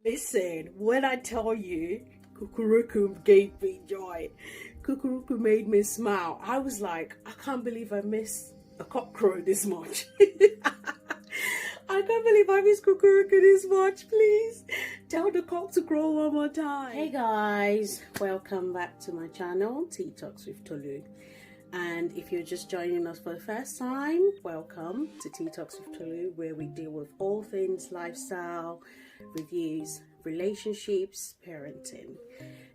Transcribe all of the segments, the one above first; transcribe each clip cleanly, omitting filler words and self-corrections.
Listen, when I tell you, Kukuruku gave me joy. Kukuruku made me smile. I was like, I can't believe I missed a cock crow this much. I can't believe I missed Kukuruku this much. Please tell the cock to crow one more time. Hey guys, welcome back to my channel, Tea Talks with Tolu. And if you're just joining us for the first time, welcome to Tea Talks with Tolu, where we deal with all things lifestyle, reviews, relationships, parenting,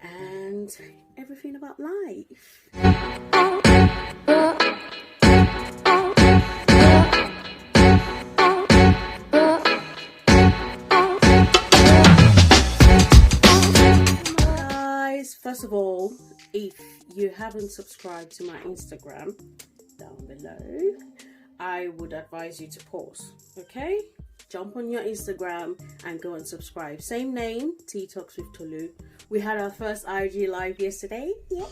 and everything about life. Guys, first of all, if you haven't subscribed to my Instagram down below, I would advise you to pause, okay? Jump on your Instagram and go and subscribe. Same name, Tea Talks with Tolu. We had our first IG live yesterday. Yeah.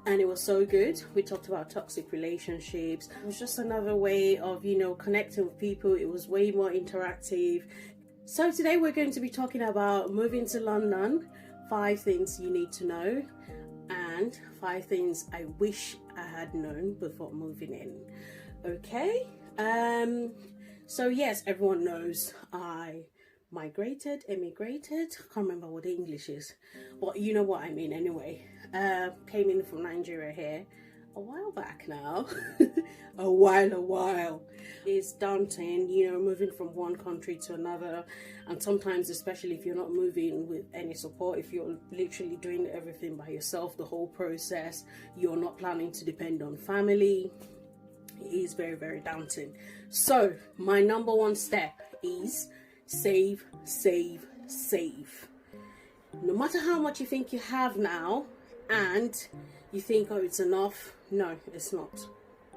And it was so good. We talked about toxic relationships. It was just another way of, connecting with people. It was way more interactive. So today we're going to be talking about moving to London, 5 things you need to know, and 5 things I wish I had known before moving in. Okay? So yes, everyone knows I emigrated, can't remember what the English is, but you know what I mean anyway. Came in from Nigeria here a while back now. a while. It's daunting, moving from one country to another, and sometimes, especially if you're not moving with any support, if you're literally doing everything by yourself, the whole process, you're not planning to depend on family, it is very, very daunting. So my number one step is save. No matter how much you think you have now and you think, oh, it's enough, no, it's not.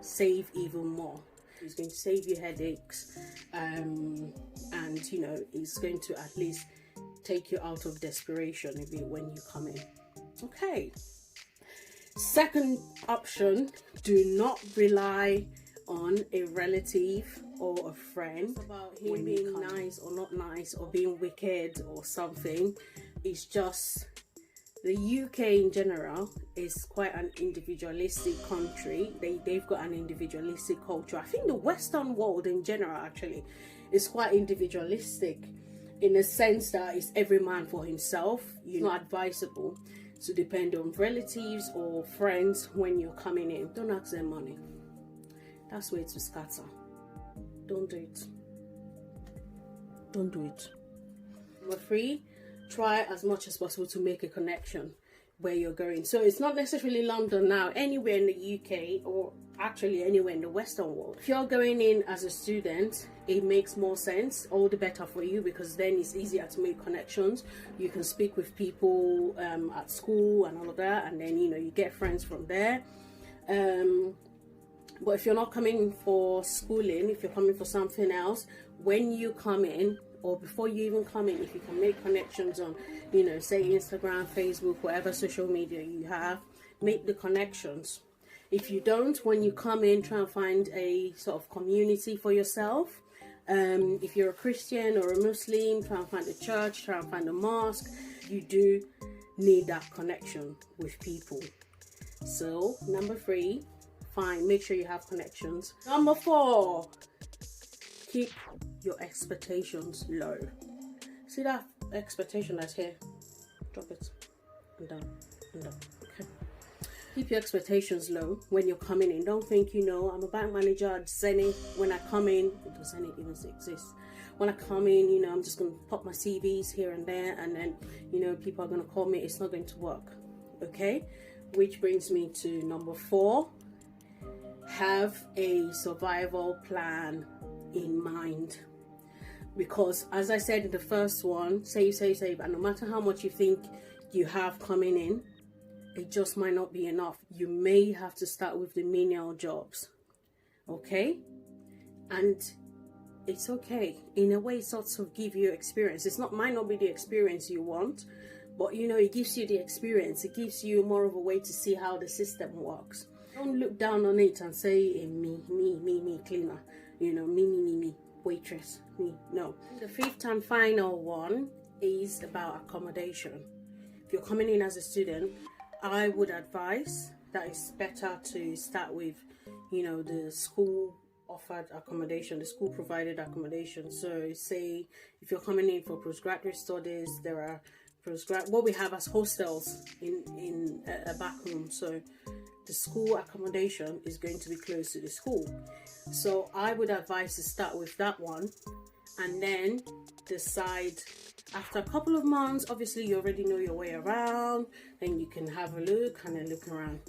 Save even more. It's going to save you headaches, and it's going to at least take you out of desperation a bit when you come in. Okay. Second option, do not rely on a relative or a friend about him being nice or not nice or being wicked or something. It's just the UK in general is quite an individualistic country. They've got an individualistic culture. I think the Western world in general actually is quite individualistic in the sense that it's every man for himself. It's not advisable to depend on relatives or friends when you're coming in. Don't ask them money. That's where to scatter. Don't do it. Number 3, try as much as possible to make a connection where you're going. So it's not necessarily London now, anywhere in the UK or actually anywhere in the Western world. If you're going in as a student, it makes more sense, all the better for you, because then it's easier to make connections. You can speak with people at school and all of that, and then you get friends from there. But if you're not coming for schooling, if you're coming for something else, when you come in or before you even come in, if you can make connections on, say Instagram, Facebook, whatever social media you have, make the connections. If you don't, when you come in, try and find a sort of community for yourself. If you're a Christian or a Muslim, try and find a church, try and find a mosque. You do need that connection with people. So, number 3, fine, make sure you have connections. Number 4, keep your expectations low. See that expectation that's here? Drop it and down and down. Okay. Keep your expectations low when you're coming in. Don't think, I'm a bank manager at Zenith. When I come in, does Zenith even exist? When I come in, I'm just going to pop my CVs here and there, and then, people are going to call me. It's not going to work. Okay? Which brings me to number 4. Have a survival plan in mind. Because as I said in the first one, save, and no matter how much you think you have coming in, it just might not be enough. You may have to start with the menial jobs. Okay? And it's okay. In a way, it sort of give you experience. Might not be the experience you want, but it gives you the experience. It gives you more of a way to see how the system works. Don't look down on it and say, me, cleaner. Me. waitress. Me, no. The fifth and final one is about accommodation. If you're coming in as a student, I would advise that it's better to start with, you know, the school offered accommodation, the school provided accommodation. So say if you're coming in for postgraduate studies, there are what we have as hostels in a back room. So the school accommodation is going to be close to the school. So I would advise to start with that one, and then decide after a couple of months. Obviously you already know your way around, then you can have a look and then look around.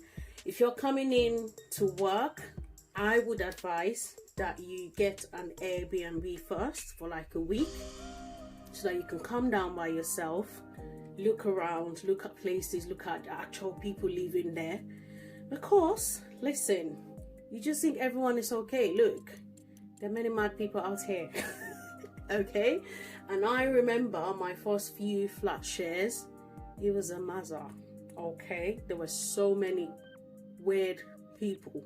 If you're coming in to work, I would advise that you get an Airbnb first for like a week, so that you can come down by yourself, look around, look at places, look at the actual people living there. Because listen, you just think everyone is okay. Look, there are many mad people out here. Okay, and I remember my first few flat shares, it was a mazza. Okay, there were so many weird people.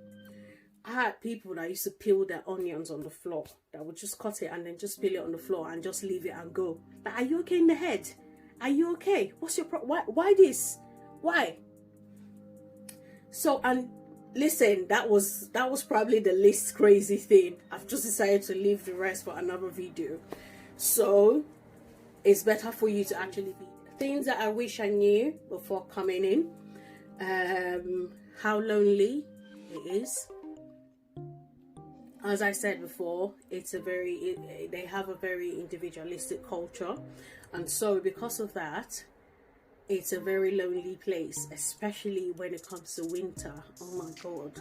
I had people that used to peel their onions on the floor, that would just cut it and then just peel it on the floor and just leave it and go. Like, are you okay in the head? Are you okay? What's your problem? Why this? Why? So, and listen, that was probably the least crazy thing. I've just decided to leave the rest for another video. So it's better for you to actually be things that I wish I knew before coming in. How lonely it is. As I said before, they have a very individualistic culture, and so because of that, it's a very lonely place, especially when it comes to winter. Oh my god,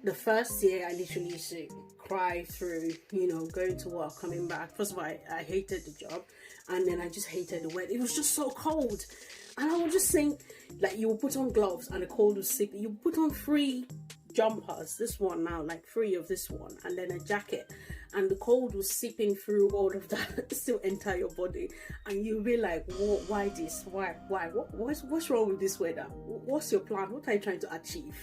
the first year I literally used to cry through, you know, going to work, coming back. First of all, I hated the job, and then I just hated the weather. It was just so cold, and I would just think, like, you will put on gloves and the cold would sip. You put on 3 jumpers, this one now, like 3 of this one, and then a jacket, and the cold was seeping through all of that, still enter your body, and you'll be like, why this? Why? What's wrong with this weather? What's your plan? What are you trying to achieve?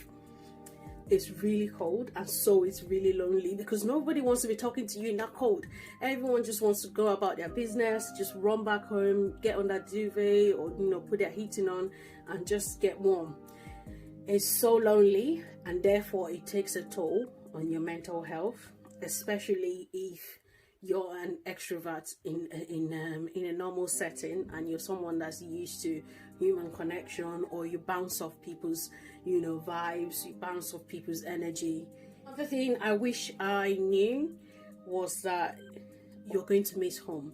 It's really cold, and so it's really lonely, because nobody wants to be talking to you in that cold. Everyone just wants to go about their business, just run back home, get on that duvet, or, you know, put their heating on and just get warm. It's so lonely, and therefore it takes a toll on your mental health, especially if you're an extrovert in a normal setting, and you're someone that's used to human connection, or you bounce off people's, you know, vibes, you bounce off people's energy. Another thing I wish I knew was that you're going to miss home.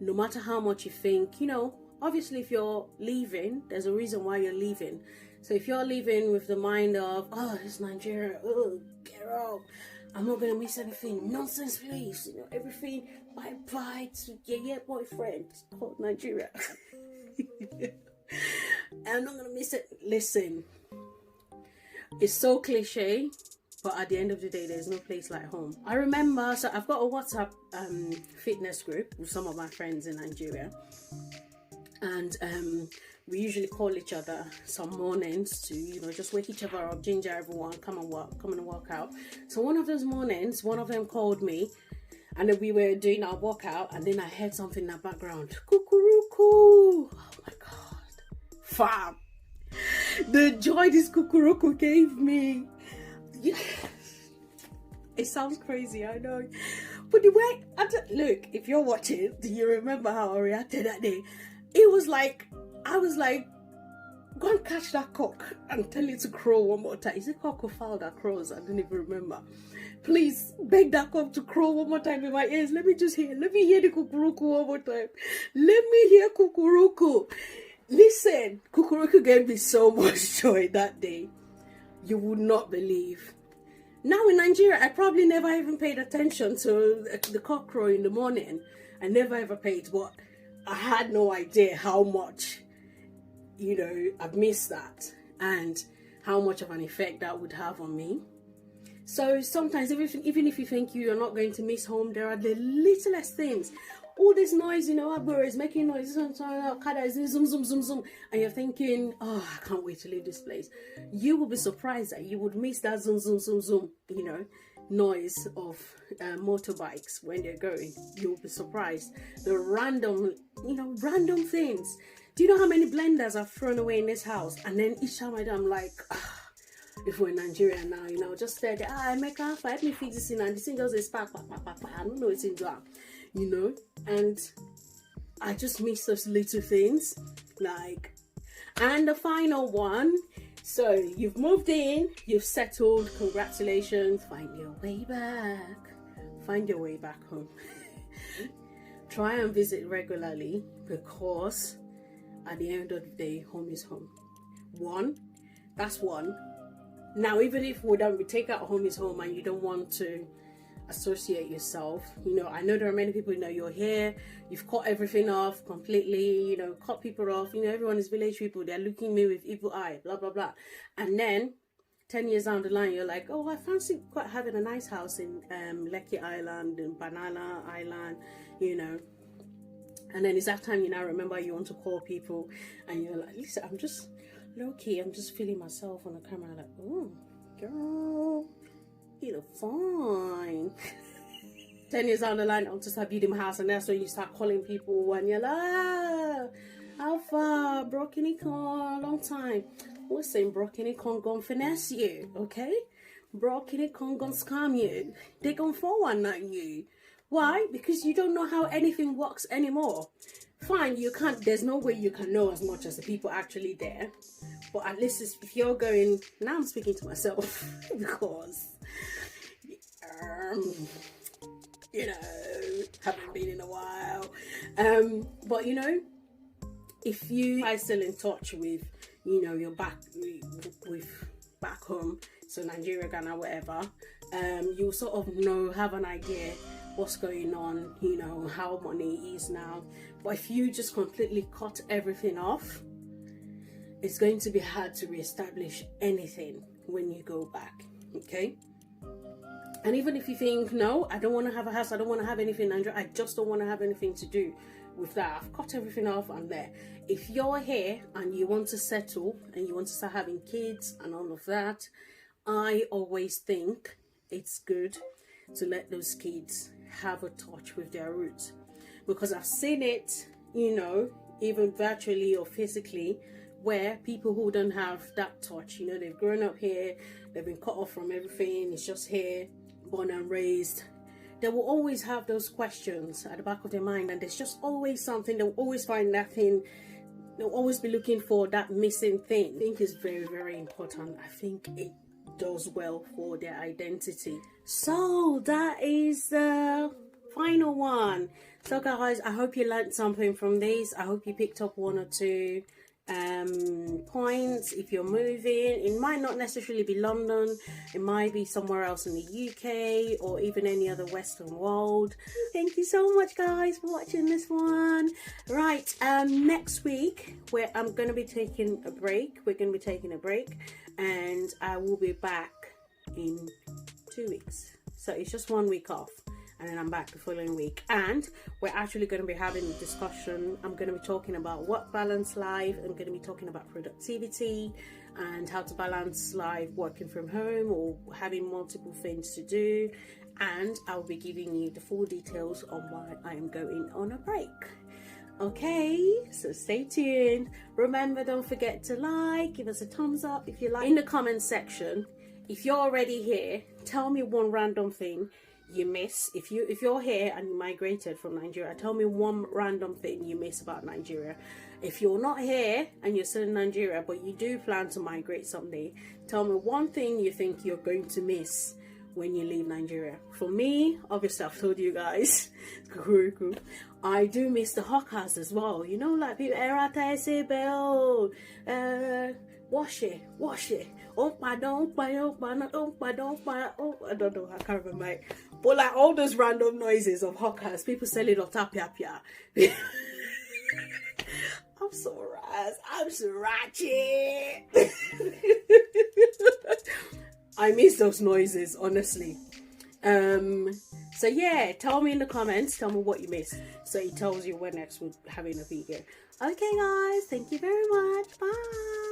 No matter how much you think, you know, obviously if you're leaving, there's a reason why you're leaving. So if you're leaving with the mind of, oh, it's Nigeria, oh, get out, I'm not going to miss anything, nonsense place, you know, everything, bye-bye to yeah, boyfriend, it's called Nigeria. I'm not going to miss it. Listen, it's so cliche, but at the end of the day, there's no place like home. I remember, so I've got a WhatsApp fitness group with some of my friends in Nigeria, and we usually call each other some mornings to, you know, just wake each other up, ginger everyone, come and work out. So one of those mornings, one of them called me, and then we were doing our workout, and then I heard something in the background, kukuruku. Oh my god, fam, the joy this kukuruku gave me. Yeah. It sounds crazy, I know, but the way look, if you're watching, do you remember how I reacted that day? It was like, I was like, go and catch that cock and tell it to crow one more time. Is it cock or fowl that crows? I don't even remember. Please beg that cock to crow one more time in my ears. Let me hear the kukuruku one more time. Let me hear kukuruku. Listen, kukuruku gave me so much joy that day. You would not believe. Now in Nigeria, I probably never even paid attention to the cock crow in the morning. I never ever paid, but I had no idea how much, you know, I've missed that, and how much of an effect that would have on me. So sometimes, even if you think you're not going to miss home, there are the littlest things. All this noise, you know, Agbora is making noise, Okada is zoom, zoom, zoom, zoom, and you're thinking, oh, I can't wait to leave this place. You will be surprised that you would miss that zoom, zoom, zoom, zoom, you know. noise of motorbikes when they're going. You'll be surprised. The random, random things. Do you know how many blenders I've thrown away in this house? And then each time I do, I'm like, if we're in Nigeria now, just stare there, I make a let me fix this in, and the thing just is spark, I don't know what's in there, and I just miss those little things, like. And the final one, so you've moved in, you've settled, congratulations, find your way back home. Try and visit regularly, because at the end of the day, home is home. That's one. Now, even if we take out home is home and you don't want to associate yourself, I know there are many people, you're here, you've cut everything off completely, cut people off, everyone is village people, they're looking at me with evil eye, blah blah blah, and then 10 years down the line you're like, oh, I fancy quite having a nice house in Lekki Island and Banana Island, and then it's that time you now remember you want to call people and you're like, listen, I'm just low-key, I'm just feeling myself on the camera, like, oh girl, you look fine. 10 years down the line, I'll just have building my house, and that's when you start calling people, and you're like, how far? Broken long time. What's saying? Broken gon' finesse you, okay? Broken gon' scam you. They gon' 419 you. Why? Because you don't know how anything works anymore. Fine, you can't, there's no way you can know as much as the people actually there, but at least if you're going, now I'm speaking to myself, because haven't been in a while, but if you are still in touch with you're back with back home, so Nigeria, Ghana, whatever, you'll sort of have an idea what's going on, how money is now. But if you just completely cut everything off, it's going to be hard to reestablish anything when you go back, okay? And even if you think, no, I don't want to have a house, I don't want to have anything in Nigeria, I just don't want to have anything to do with that, I've cut everything off, I'm there. If you're here and you want to settle and you want to start having kids and all of that, I always think it's good to let those kids have a touch with their roots, because I've seen it, even virtually or physically, where people who don't have that touch, they've grown up here, they've been cut off from everything, it's just here, born and raised, they will always have those questions at the back of their mind, and there's just always something, they'll always find that thing, they'll always be looking for that missing thing. I think it's very, very important. I think it does well for their identity. So that is the final one. So guys, I hope you learned something from this. I hope you picked up one or two points. If you're moving, it might not necessarily be London, it might be somewhere else in the UK or even any other Western world. Thank you so much guys for watching this one. Right, next week I'm going to be taking a break. We're going to be taking a break, and I will be back in 2 weeks. So it's just 1 week off, and then I'm back the following week, and we're actually going to be having a discussion. I'm going to be talking about work balance life. I'm going to be talking about productivity and how to balance life working from home or having multiple things to do, and I'll be giving you the full details on why I am going on a break. Okay, so stay tuned. Remember, don't forget to give us a thumbs up if you like. In the comment section, if you're already here, tell me one random thing you miss. If you're here and you migrated from Nigeria, tell me one random thing you miss about Nigeria. If you're not here and you're still in Nigeria but you do plan to migrate someday, tell me one thing you think you're going to miss when you leave Nigeria. For me, obviously I've told you guys, I do miss the hawkers as well. Like people, wash it. Oh, I don't know, I can't remember. But like all those random noises of hawkers, people selling of tapia. I'm so ratchet. I miss those noises, honestly. So yeah, tell me in the comments, tell me what you missed, so it tells you when next we're having a video. Okay guys, thank you very much, bye.